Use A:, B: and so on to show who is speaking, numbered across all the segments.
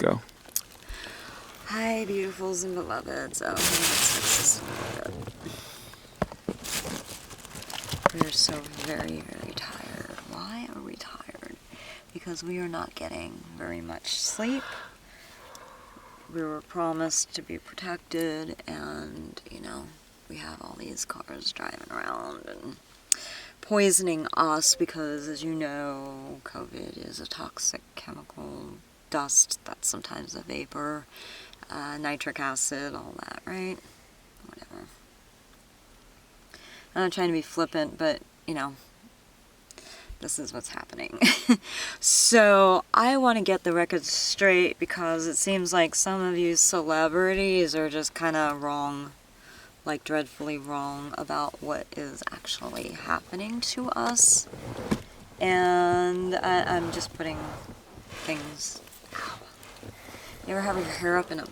A: Go.
B: Hi, beautifuls and beloveds. Oh, let's fix this a little bit. We are so very, very tired. Why are we tired? Because we are not getting very much sleep. We were promised to be protected, and, we have all these cars driving around and poisoning us because, as you know, COVID is a toxic chemical dust that's sometimes a vapor, nitric acid, all that, right? Whatever. I'm not trying to be flippant, but, this is what's happening. So I want to get the record straight because it seems like some of you celebrities are just kind of wrong, like dreadfully wrong about what is actually happening to us. And I'm just putting things. Ow. You ever have your hair up in a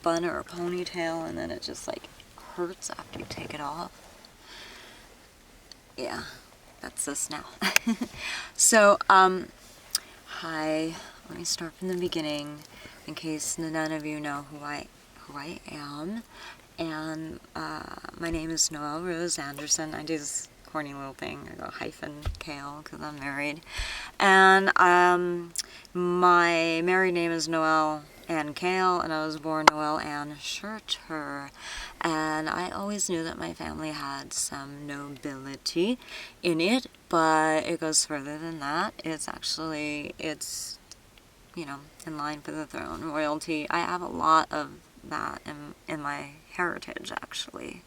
B: bun or a ponytail and then it just like hurts after you take it off? Yeah, that's this now. So, hi. Let me start from the beginning in case none of you know who I am. And my name is Noelle Rose Anderson. I do this corny little thing. I go hyphen Kale because I'm married. And my married name is Noelle Ann Kale, and I was born Noelle Ann Schurter. And I always knew that my family had some nobility in it, but it goes further than that. It's in line for the throne, royalty. I have a lot of that in my heritage, actually.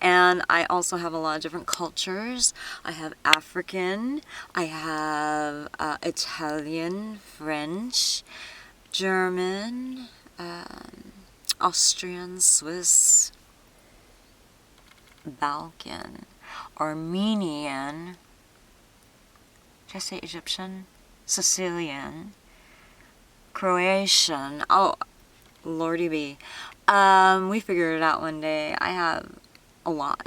B: And I also have a lot of different cultures. I have African, I have Italian, French, German, Austrian, Swiss, Balkan, Armenian, did I say Egyptian? Sicilian, Croatian, oh, Lordy be. We figured it out one day. I have a lot.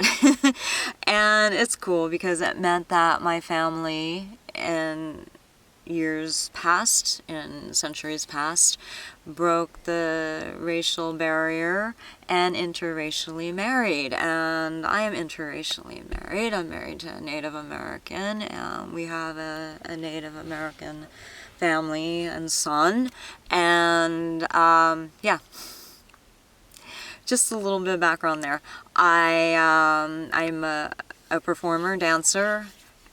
B: And it's cool because it meant that my family in years past, in centuries past, broke the racial barrier and interracially married. And I am interracially married. I'm married to a Native American, and we have a Native American family and son. And yeah, just a little bit of background there. I'm a performer, dancer,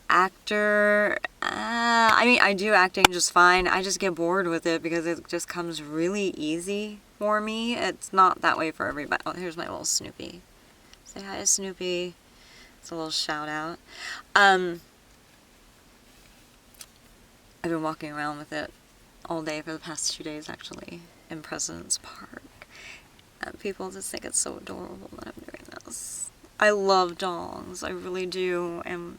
B: actor. I do acting just fine. I just get bored with it because it just comes really easy for me. It's not that way for everybody. Oh, here's my little Snoopy. Say hi to Snoopy. It's a little shout out. I've been walking around with it all day for the past 2 days, actually, in President's Park. And people just think it's so adorable that I'm doing this. I love dogs. I really do. And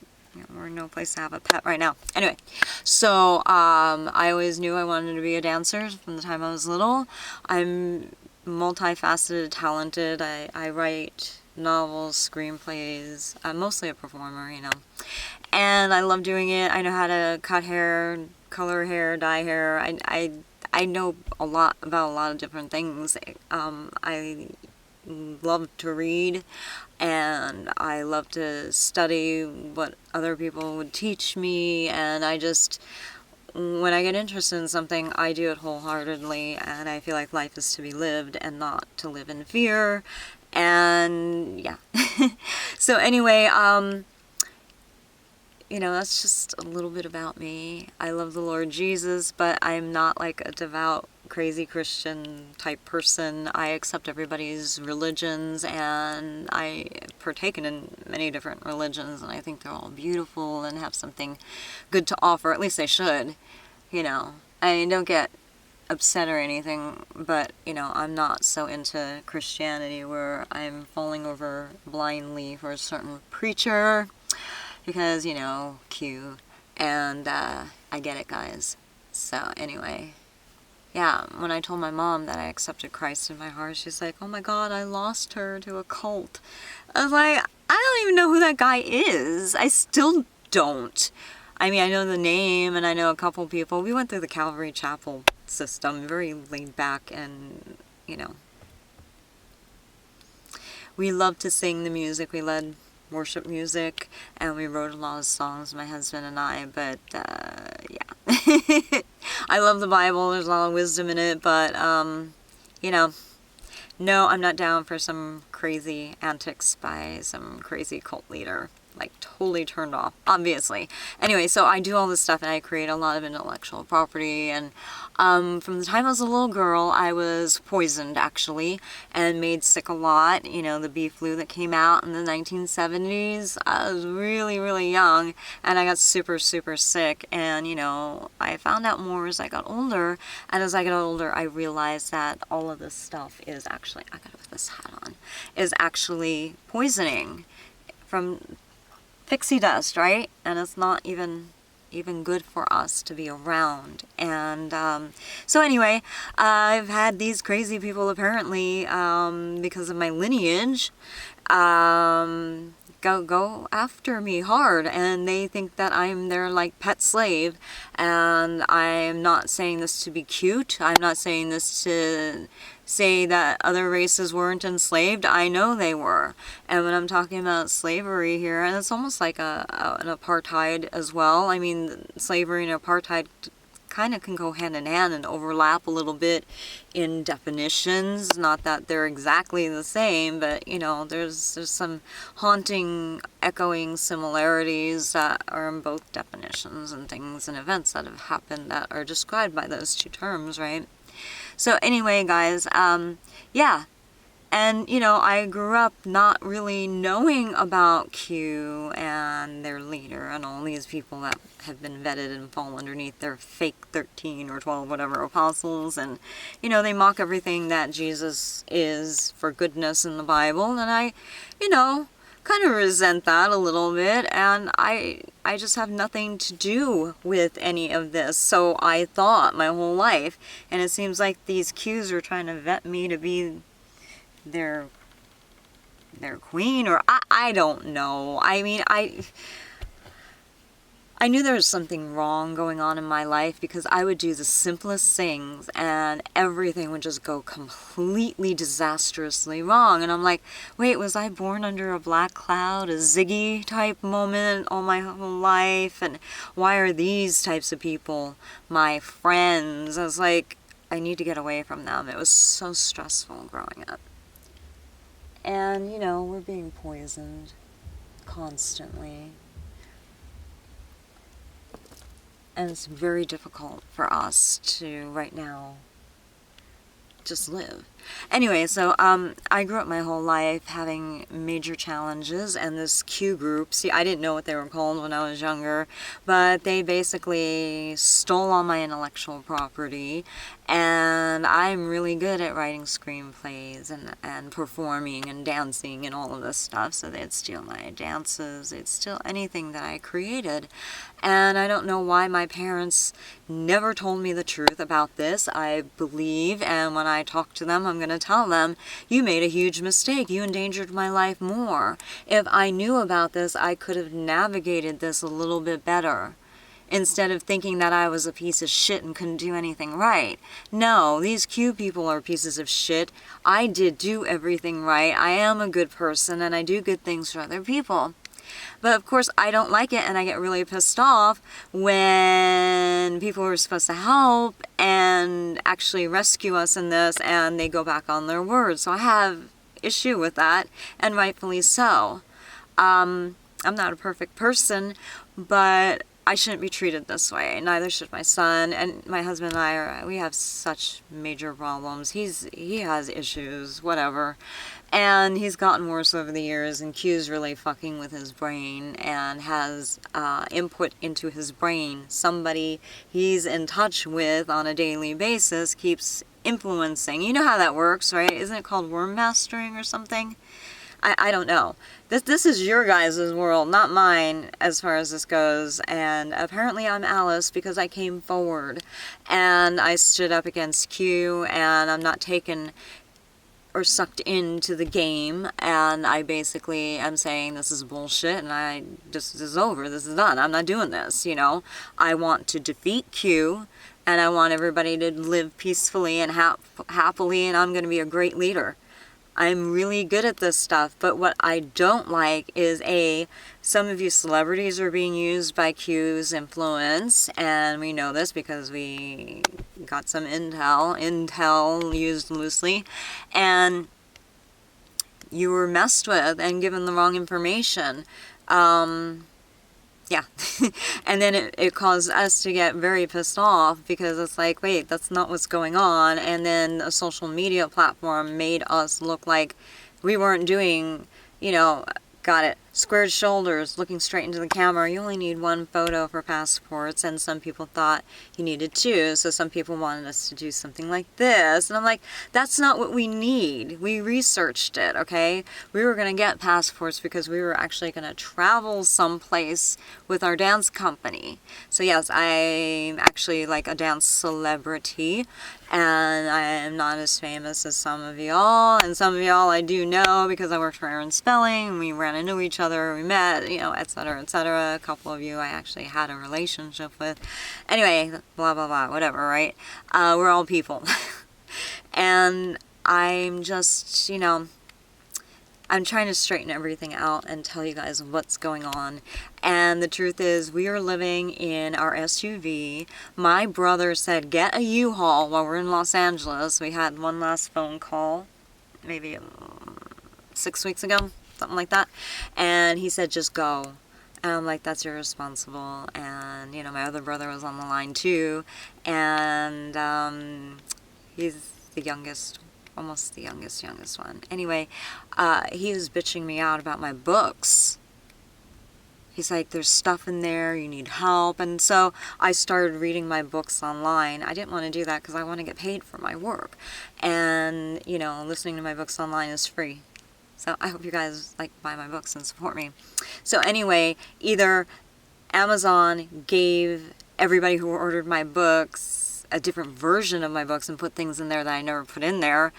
B: we're in no place to have a pet right now. Anyway, so I always knew I wanted to be a dancer from the time I was little. I'm multifaceted, talented. I write novels, screenplays. I'm mostly a performer, And I love doing it. I know how to cut hair, color hair, dye hair. I know a lot about a lot of different things. I love to read, and I love to study what other people would teach me, and when I get interested in something, I do it wholeheartedly, and I feel like life is to be lived and not to live in fear, and yeah. So anyway, that's just a little bit about me. I love the Lord Jesus, but I'm not like a devout, crazy Christian type person. I accept everybody's religions, and I partake in many different religions, and I think they're all beautiful and have something good to offer. At least they should, I don't get upset or anything, but, I'm not so into Christianity where I'm falling over blindly for a certain preacher. Because, Q, and I get it, guys. So, anyway, yeah, when I told my mom that I accepted Christ in my heart, she's like, oh my God, I lost her to a cult. I was like, I don't even know who that guy is. I still don't. I mean, I know the name, and I know a couple people. We went through the Calvary Chapel system, very laid back, and, you know, we loved to sing the music. We led worship music, and we wrote a lot of songs, my husband and I, but, yeah. I love the Bible, there's a lot of wisdom in it, but, you know, no, I'm not down for some crazy antics by some crazy cult leader. Like, totally turned off, obviously. Anyway, so I do all this stuff, and I create a lot of intellectual property, and from the time I was a little girl, I was poisoned, actually, and made sick a lot. You know, the bee flu that came out in the 1970s, I was really, really young, and I got super, super sick, and, you know, I found out more as I got older, and as I got older, I realized that all of this stuff is actually, I gotta put this hat on, is actually poisoning from pixie dust, right? And it's not even good for us to be around. And so anyway, I've had these crazy people apparently, because of my lineage, go after me hard, and they think that I'm their like pet slave. And I'm not saying this to be cute. I'm not saying this to say that other races weren't enslaved. I know they were. And when I'm talking about slavery here, and it's almost like an apartheid as well. I mean, slavery and apartheid kind of can go hand in hand and overlap a little bit in definitions. Not that they're exactly the same, but, you know, there's some haunting, echoing similarities that are in both definitions and things and events that have happened that are described by those two terms, right? So anyway, guys, yeah, and, you know, I grew up not really knowing about Q and their leader and all these people that have been vetted and fall underneath their fake 13 or 12, whatever, apostles, and, you know, they mock everything that Jesus is for goodness in the Bible, and I, you know, kind of resent that a little bit, and I just have nothing to do with any of this, so I thought my whole life, and it seems like these Qs are trying to vet me to be their queen, or I don't know. I mean, I knew there was something wrong going on in my life, because I would do the simplest things and everything would just go completely disastrously wrong. And I'm like, wait, was I born under a black cloud, a Ziggy type moment all my whole life? And why are these types of people my friends? I was like, I need to get away from them. It was so stressful growing up. And, you know, we're being poisoned constantly. And it's very difficult for us to, right now, just live. Anyway, so I grew up my whole life having major challenges, and this Q group, see, I didn't know what they were called when I was younger, but they basically stole all my intellectual property, and I'm really good at writing screenplays and performing and dancing and all of this stuff, so they'd steal my dances, they'd steal anything that I created, and I don't know why my parents never told me the truth about this. I believe, and when I talk to them, I'm going to tell them, you made a huge mistake. You endangered my life more. If I knew about this, I could have navigated this a little bit better, instead of thinking that I was a piece of shit and couldn't do anything right. No, these Q people are pieces of shit. I did do everything right. I am a good person, and I do good things for other people. But of course, I don't like it, and I get really pissed off when people were supposed to help and actually rescue us in this, and they go back on their word. So I have issue with that, and rightfully so. I'm not a perfect person, but I shouldn't be treated this way. Neither should my son, and my husband and I we have such major problems. He has issues, whatever. And he's gotten worse over the years, and Q's really fucking with his brain and has input into his brain. Somebody he's in touch with on a daily basis keeps influencing. You know how that works, right? Isn't it called worm mastering or something? I don't know. This is your guys' world, not mine, as far as this goes. And apparently I'm Alice because I came forward and I stood up against Q, and I'm not taken or sucked into the game, and I basically am saying this is bullshit, and this is over, this is done, I'm not doing this, you know. I want to defeat Q, And I want everybody to live peacefully and happily, and I'm going to be a great leader. I'm really good at this stuff, but what I don't like is some of you celebrities are being used by Q's influence, and we know this because we got some intel used loosely, and you were messed with and given the wrong information. Yeah. And then it caused us to get very pissed off because it's like, wait, that's not what's going on. And then a social media platform made us look like we weren't doing, got it, squared shoulders, looking straight into the camera. You only need one photo for passports, and some people thought you needed two, so some people wanted us to do something like this. And I'm like, that's not what we need. We researched it, okay? We were going to get passports because we were actually going to travel someplace with our dance company. So yes, I'm actually like a dance celebrity, and I am not as famous as some of y'all, and some of y'all I do know because I worked for Aaron Spelling, and we ran into each other, we met, etc., etc. A couple of you I actually had a relationship with. Anyway, blah, blah, blah, whatever, right? We're all people. And I'm just, I'm trying to straighten everything out and tell you guys what's going on. And the truth is, we are living in our SUV. My brother said, get a U-Haul while we're in Los Angeles. We had one last phone call, maybe 6 weeks ago, something like that. And he said, just go. And I'm like, that's irresponsible. And, my other brother was on the line too. And he's the youngest, almost the youngest one. Anyway, he was bitching me out about my books. He's like, there's stuff in there, you need help. And so I started reading my books online. I didn't want to do that because I want to get paid for my work. And, listening to my books online is free. So I hope you guys buy my books and support me. So anyway, either Amazon gave everybody who ordered my books a different version of my books and put things in there that I never put in there.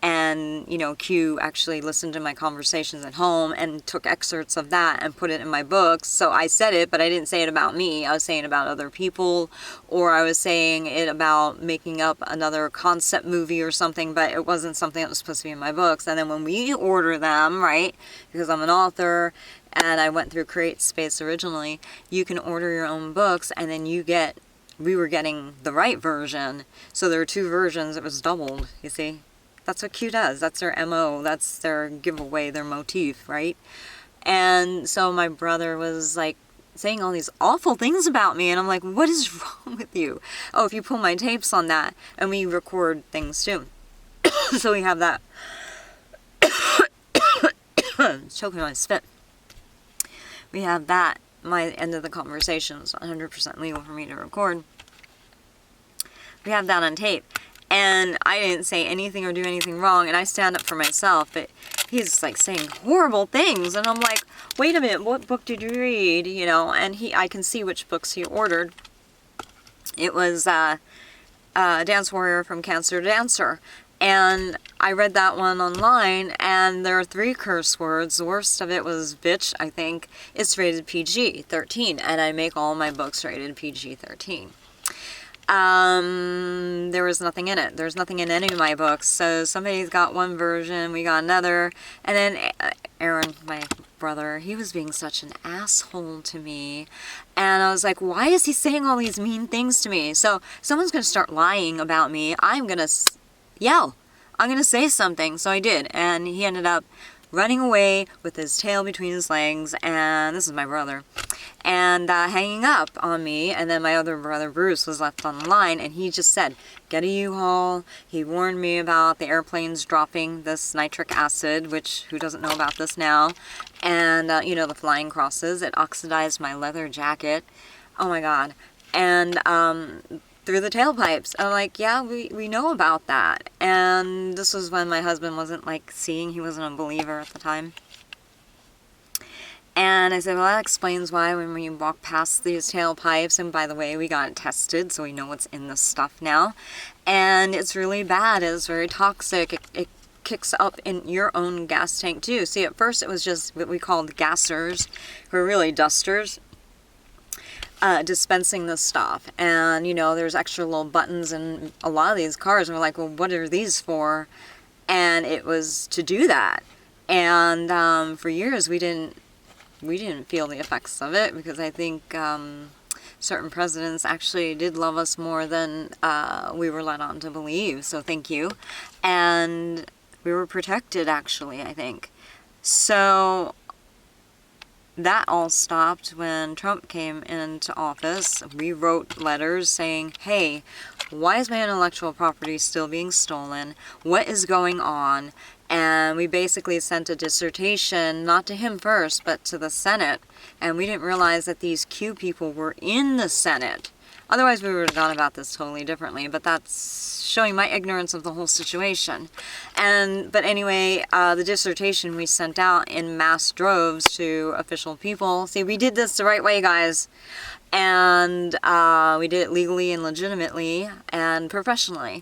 B: And, Q actually listened to my conversations at home and took excerpts of that and put it in my books. So I said it, but I didn't say it about me. I was saying it about other people, or I was saying it about making up another concept movie or something, but it wasn't something that was supposed to be in my books. And then when we order them, right, because I'm an author and I went through Create Space originally, you can order your own books, and then we were getting the right version. So there were two versions. It was doubled, you see. That's what Q does. That's their MO. That's their giveaway, their motif, right? And so my brother was saying all these awful things about me, and I'm like, what is wrong with you? Oh, if you pull my tapes on that, and we record things too. So we have that. Choking on my spit. We have that. My end of the conversation was 100% legal for me to record. We have that on tape. And I didn't say anything or do anything wrong, and I stand up for myself, but he's saying horrible things, and I'm like, wait a minute, what book did you read? And I can see which books he ordered. It was DanceWarrior from Cancer to Dancer, and I read that one online, and there are 3 curse words. The worst of it was bitch, I think. It's rated PG-13, and I make all my books rated PG-13. There was nothing in it. There's nothing in any of my books. So somebody's got one version, we got another. And then Aaron, my brother, he was being such an asshole to me. And I was like, why is he saying all these mean things to me? So someone's going to start lying about me. I'm going to yell. I'm going to say something. So I did. And he ended up running away with his tail between his legs, and this is my brother, and hanging up on me. And then my other brother, Bruce, was left on the line, and he just said, get a U-Haul. He warned me about the airplanes dropping this nitric acid, which, who doesn't know about this now? And, the flying crosses. It oxidized my leather jacket. Oh my God. And, through the tailpipes. I'm like, yeah, we know about that. And this was when my husband wasn't seeing, he wasn't a believer at the time. And I said, well, that explains why when we walk past these tailpipes, and by the way, we got it tested, so we know what's in this stuff now. And it's really bad. It's very toxic. It kicks up in your own gas tank too. See, at first it was just what we called gassers, who are really dusters. dispensing this stuff. And, you know, there's extra little buttons in a lot of these cars. And we're like, well, what are these for? And it was to do that. And for years we didn't feel the effects of it, because I think certain presidents actually did love us more than we were led on to believe. So thank you. And we were protected, actually, I think. So that all stopped when Trump came into office. We wrote letters saying, hey, why is my intellectual property still being stolen? What is going on? And we basically sent a dissertation, not to him first, but to the Senate. And we didn't realize that these Q people were in the Senate. Otherwise, we would have gone about this totally differently. But that's showing my ignorance of the whole situation. But anyway, the dissertation we sent out in mass droves to official people. See, we did this the right way, guys. And we did it legally and legitimately and professionally.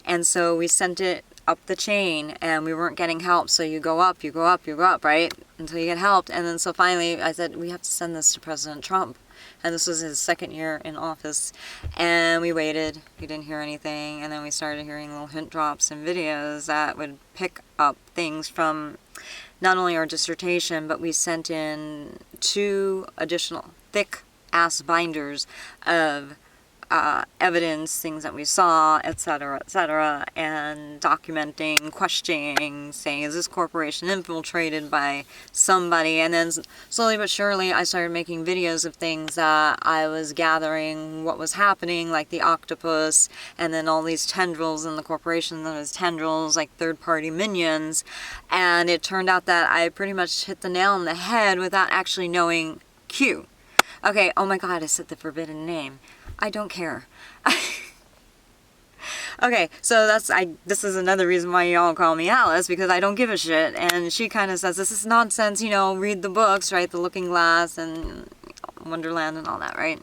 B: And so we sent it up the chain, and we weren't getting help. So you go up, you go up, you go up, right? Until you get helped. And then so finally I said, we have to send this to President Trump. And this was his second year in office. And we waited. We didn't hear anything. And then we started hearing little hint drops and videos that would pick up things from not only our dissertation, but we sent in 2 additional thick-ass binders of evidence, things that we saw, etc., and documenting, questioning, saying, is this corporation infiltrated by somebody? And then slowly but surely I started making videos of things that I was gathering what was happening, like the octopus, and then all these tendrils in the corporation, those tendrils, like third-party minions. And it turned out that I pretty much hit the nail on the head without actually knowing Q. Okay, oh my god, I said the forbidden name. I don't care. Okay, so this is another reason why y'all call me Alice, because I don't give a shit. And she kind of says, this is nonsense, you know, read the books, right? The Looking Glass and Wonderland and all that, right?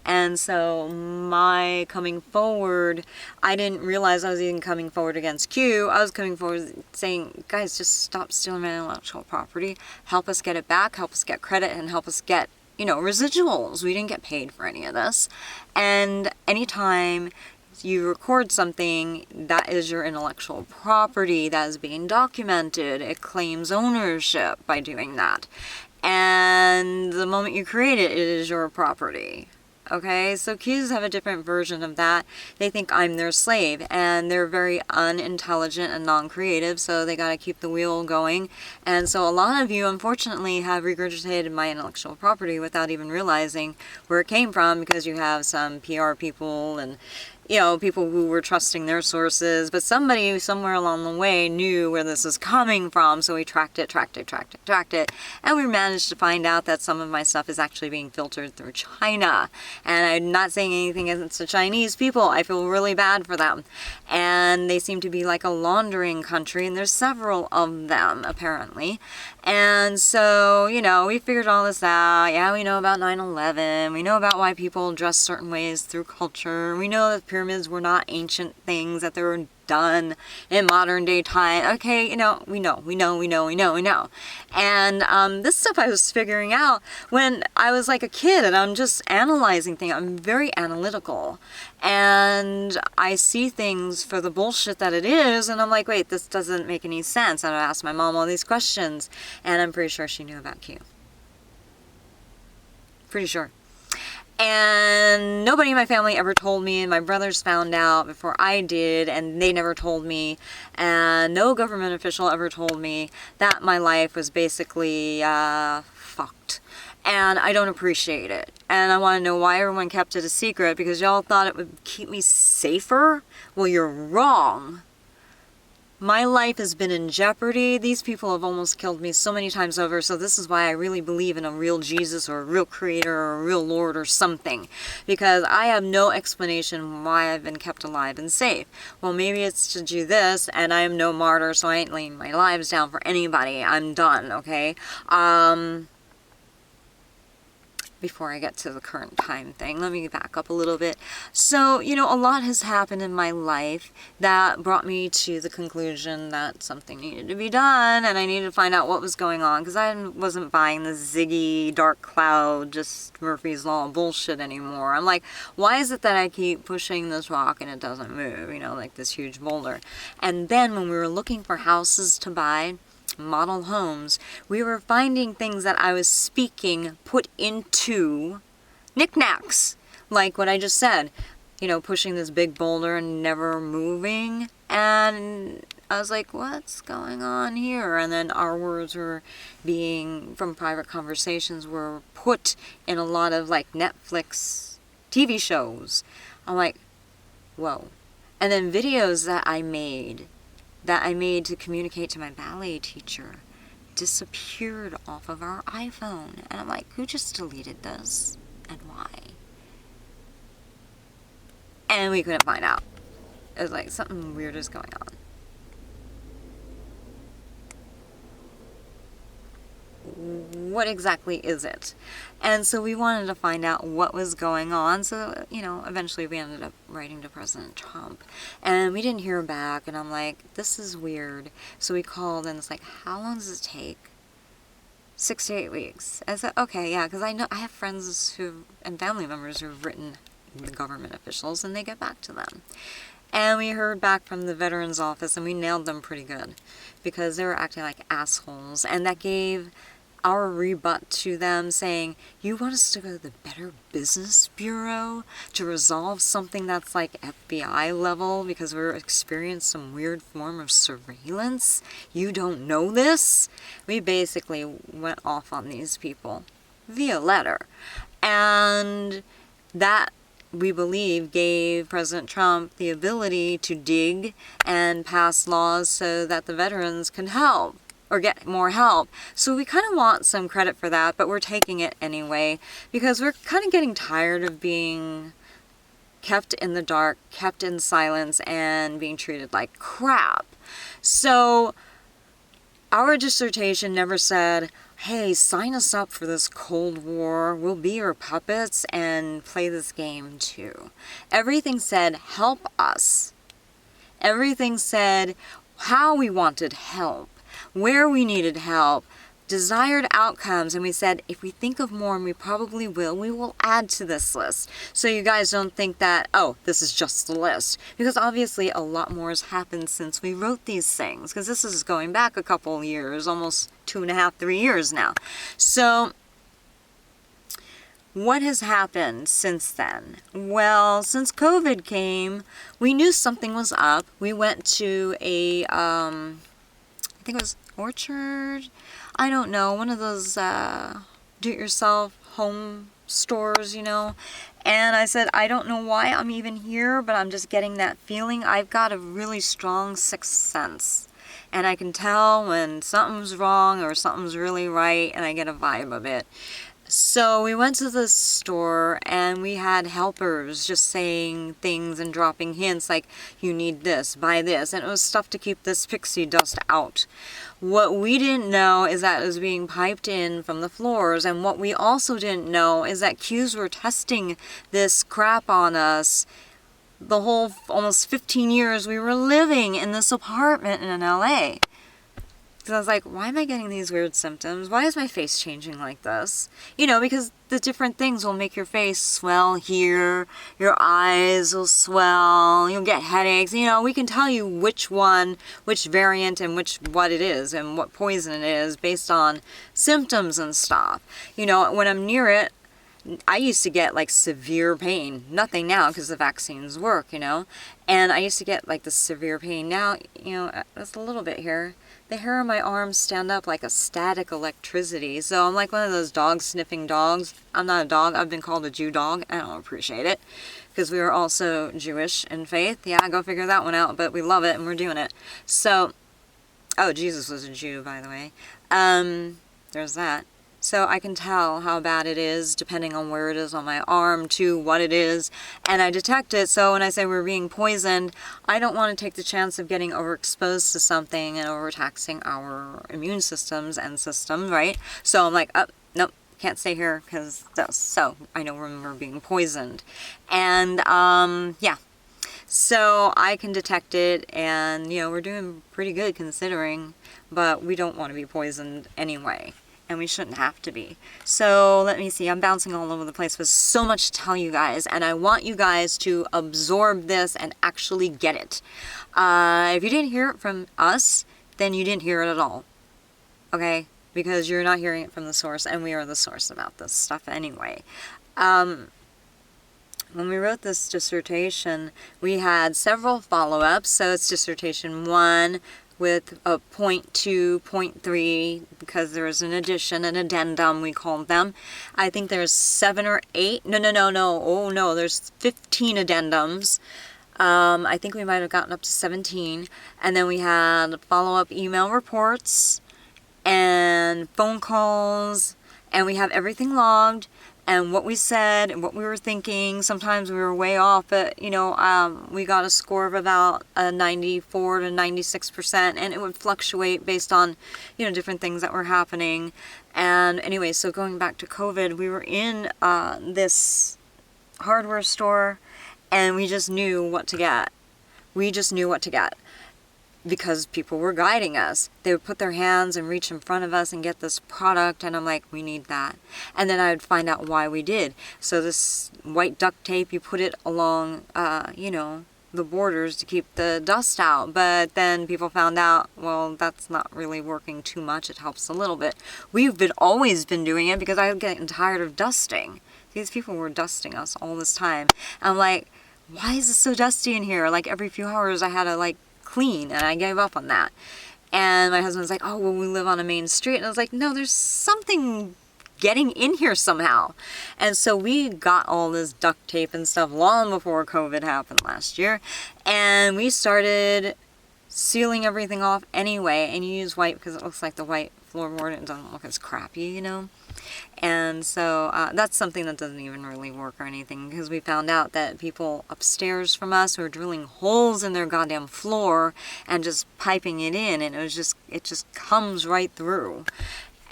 B: And so my coming forward, I didn't realize I was even coming forward against Q. I was coming forward saying, guys, just stop stealing my intellectual property. Help us get it back, help us get credit, and help us get, you know, residuals. We didn't get paid for any of this. And anytime you record something, that is your intellectual property that is being documented. It claims ownership by doing that. And the moment you create it, it is your property. Okay, so Qs have a different version of that. They think I'm their slave, and they're very unintelligent and non-creative, so they gotta keep the wheel going. And so a lot of you, unfortunately, have regurgitated my intellectual property without even realizing where it came from, because you have some PR people and, you know, people who were trusting their sources, but somebody somewhere along the way knew where this is coming from, so we tracked it, and we managed to find out that some of my stuff is actually being filtered through China. And I'm not saying anything against the Chinese people. I feel really bad for them. And they seem to be like a laundering country, and there's several of them, apparently. And so, you know, we figured all this out. Yeah, we know about 9/11. We know about why people dress certain ways through culture. We know that pyramids were not ancient things, that they were done in modern day time. Okay, you know, we know. And this stuff I was figuring out when I was like a kid, and I'm just analyzing things. I'm very analytical. And I see things for the bullshit that it is, and I'm like, wait, this doesn't make any sense. And I asked my mom all these questions, and I'm pretty sure she knew about Q. Pretty sure. And nobody in my family ever told me, and my brothers found out before I did, and they never told me, and no government official ever told me that my life was basically fucked. And I don't appreciate it. And I want to know why everyone kept it a secret, because y'all thought it would keep me safer? Well, you're wrong. My life has been in jeopardy. These people have almost killed me so many times over, so this is why I really believe in a real Jesus or a real creator or a real Lord or something. Because I have no explanation why I've been kept alive and safe. Well, maybe it's to do this, and I am no martyr, so I ain't laying my lives down for anybody. I'm done, okay? before I get to the current time thing. Let me back up a little bit. So, you know, a lot has happened in my life that brought me to the conclusion that something needed to be done, and I needed to find out what was going on, because I wasn't buying the Ziggy, dark cloud, just Murphy's Law bullshit anymore. I'm like, why is it that I keep pushing this rock and it doesn't move, you know, like this huge boulder? And then when we were looking for houses to buy, model homes, we were finding things that I was speaking put into knickknacks, like what I just said, you know, pushing this big boulder and never moving. And I was like, what's going on here? And then our words were being, from private conversations, were put in a lot of like Netflix TV shows. I'm like, whoa. And then videos that I made to communicate to my ballet teacher disappeared off of our iPhone. And I'm like, who just deleted this? And why? And we couldn't find out. It was like, something weird is going on. What exactly is it? And so we wanted to find out what was going on. So, you know, eventually we ended up writing to President Trump. And we didn't hear back. And I'm like, this is weird. So we called and it's like, how long does it take? 6 to 8 weeks. I said, okay, yeah, because I know I have friends and family members who've written the government officials, and they get back to them. And we heard back from the Veterans Office, and we nailed them pretty good, because they were acting like assholes, and that gave our rebut to them, saying, you want us to go to the Better Business Bureau to resolve something that's like FBI level because we're experiencing some weird form of surveillance? You don't know this? We basically went off on these people via letter. And that, we believe, gave President Trump the ability to dig and pass laws so that the veterans can help or get more help. So we kind of want some credit for that, but we're taking it anyway because we're kind of getting tired of being kept in the dark, kept in silence, and being treated like crap. So our dissertation never said, hey, sign us up for this Cold War. We'll be your puppets and play this game too. Everything said, help us. Everything said how we wanted help, where we needed help, desired outcomes, and we said, if we think of more, and we probably will, we will add to this list. So you guys don't think that, oh, this is just the list. Because obviously a lot more has happened since we wrote these things, because this is going back a couple years, almost 2.5, 3 years now. So what has happened since then? Well, since COVID came, we knew something was up. We went to a, I think it was Orchard, I don't know, one of those do-it-yourself home stores, you know. And I said, I don't know why I'm even here, but I'm just getting that feeling. I've got a really strong sixth sense. And I can tell when something's wrong or something's really right, and I get a vibe of it. So we went to the store and we had helpers just saying things and dropping hints like, you need this, buy this. And it was stuff to keep this pixie dust out. What we didn't know is that it was being piped in from the floors. And what we also didn't know is that Qs were testing this crap on us the whole almost 15 years we were living in this apartment in LA. So I was like, why am I getting these weird symptoms? Why is my face changing like this? You know, because the different things will make your face swell here, your eyes will swell, you'll get headaches. You know, we can tell you which one, which variant, and what it is, and what poison it is based on symptoms and stuff. You know, when I'm near it, I used to get like severe pain. Nothing now because the vaccines work, you know. And I used to get like the severe pain. Now, you know, it's a little bit here. The hair on my arms stand up like a static electricity. So I'm like one of those dog sniffing dogs. I'm not a dog. I've been called a Jew dog. I don't appreciate it because we are also Jewish in faith. Yeah, go figure that one out. But we love it and we're doing it. So, oh, Jesus was a Jew, by the way. There's that. So I can tell how bad it is depending on where it is on my arm to what it is. And I detect it. So when I say we're being poisoned, I don't want to take the chance of getting overexposed to something and overtaxing our immune systems and systems, right? So I'm like, oh, nope, can't stay here because so I know remember being poisoned. And yeah, so I can detect it, and you know, we're doing pretty good considering, but we don't want to be poisoned anyway, and we shouldn't have to be. So let me see, I'm bouncing all over the place with so much to tell you guys, and I want you guys to absorb this and actually get it. If you didn't hear it from us, then you didn't hear it at all, okay? Because you're not hearing it from the source, and we are the source about this stuff anyway. When we wrote this dissertation, we had several follow-ups. So it's dissertation 1 with a point 2, point 3, because there was an addition, an addendum, we called them. I think there's 7 or 8. No. Oh, no, there's 15 addendums. I think we might have gotten up to 17. And then we had follow-up email reports and phone calls, and we have everything logged. And what we said and what we were thinking, sometimes we were way off, but, you know, we got a score of about 94 to 96%, and it would fluctuate based on, you know, different things that were happening. And anyway, so going back to COVID, we were in this hardware store, and we just knew what to get. We just knew what to get, because people were guiding us. They would put their hands and reach in front of us and get this product, and I'm like, we need that. And then I would find out why we did. So this white duct tape, you put it along, you know, the borders to keep the dust out. But then people found out, well, that's not really working too much. It helps a little bit. We've always been doing it because I was getting tired of dusting. These people were dusting us all this time. I'm like, why is it so dusty in here? Like every few hours I had to like clean, and I gave up on that. And my husband's like, oh, well, we live on a main street. And I was like, no, there's something getting in here somehow. And so we got all this duct tape and stuff long before COVID happened last year. And we started sealing everything off anyway. And you use white because it looks like the white floorboard. It doesn't look as crappy, you know. And so that's something that doesn't even really work or anything, because we found out that people upstairs from us were drilling holes in their goddamn floor and just piping it in, and it just comes right through,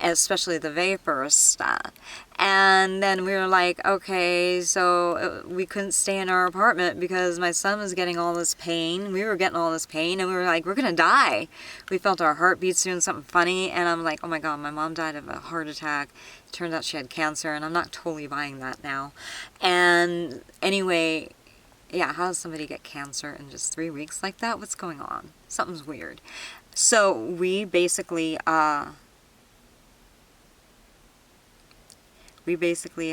B: especially the vapor stuff. And then we were like, okay, so we couldn't stay in our apartment because my son was getting all this pain. We were getting all this pain, and we were like, we're going to die. We felt our heartbeats doing something funny, and I'm like, oh my God, my mom died of a heart attack. It turned out she had cancer, and I'm not totally buying that now. And anyway, yeah, how does somebody get cancer in just 3 weeks like that? What's going on? Something's weird. So we basically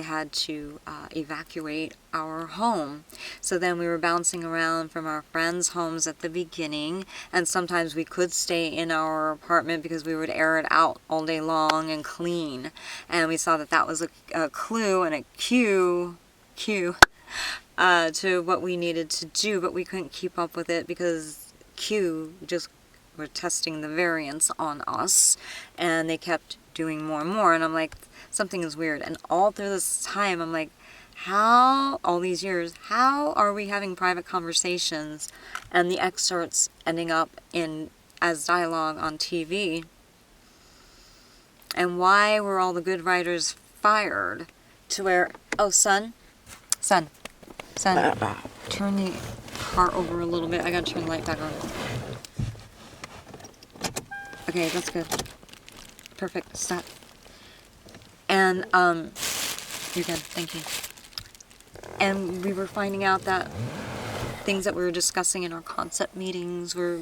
B: had to evacuate our home. So then we were bouncing around from our friends' homes at the beginning, and sometimes we could stay in our apartment because we would air it out all day long and clean. And we saw that that was a clue and a cue to what we needed to do, but we couldn't keep up with it because Q just were testing the variants on us, and they kept doing more and more. And I'm like, something is weird. And all through this time, I'm like, how, all these years, how are we having private conversations and the excerpts ending up in as dialogue on TV? And why were all the good writers fired to where, oh, son, turn the car over a little bit. I gotta turn the light back on. Okay, that's good. Perfect. Stop. And, you're good. Thank you. And we were finding out that things that we were discussing in our concept meetings were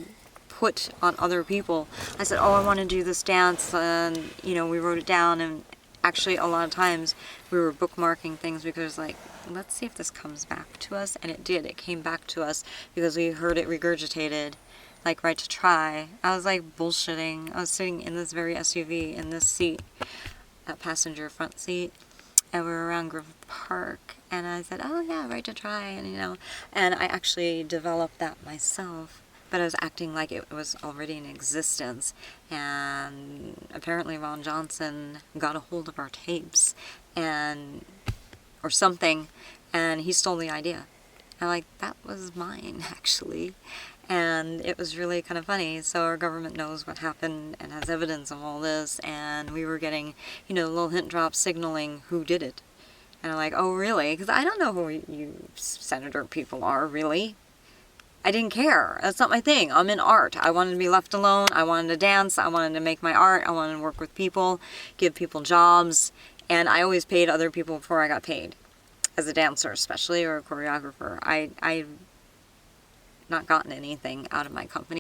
B: put on other people. I said, oh, I want to do this dance, and, you know, we wrote it down, and actually a lot of times we were bookmarking things because, like, let's see if this comes back to us. And it did. It came back to us because we heard it regurgitated, like, right to try. I was, like, bullshitting. I was sitting in this very SUV, in this seat, that passenger front seat, and we were around Griffith Park, and I said, oh, yeah, right to try, and, you know, and I actually developed that myself, but I was acting like it was already in existence, and apparently Ron Johnson got a hold of our tapes, and, or something, and he stole the idea. I'm like, that was mine, actually. And it was really kind of funny. So our government knows what happened and has evidence of all this, and we were getting, you know, little hint drops signaling who did it. And I'm like, oh really? Because I don't know who you senator people are, really. I didn't care. That's not my thing. I'm in art. I wanted to be left alone. I wanted to dance. I wanted to make my art. I wanted to work with people, give people jobs. And I always paid other people before I got paid. As a dancer, especially, or a choreographer. I've not gotten anything out of my company.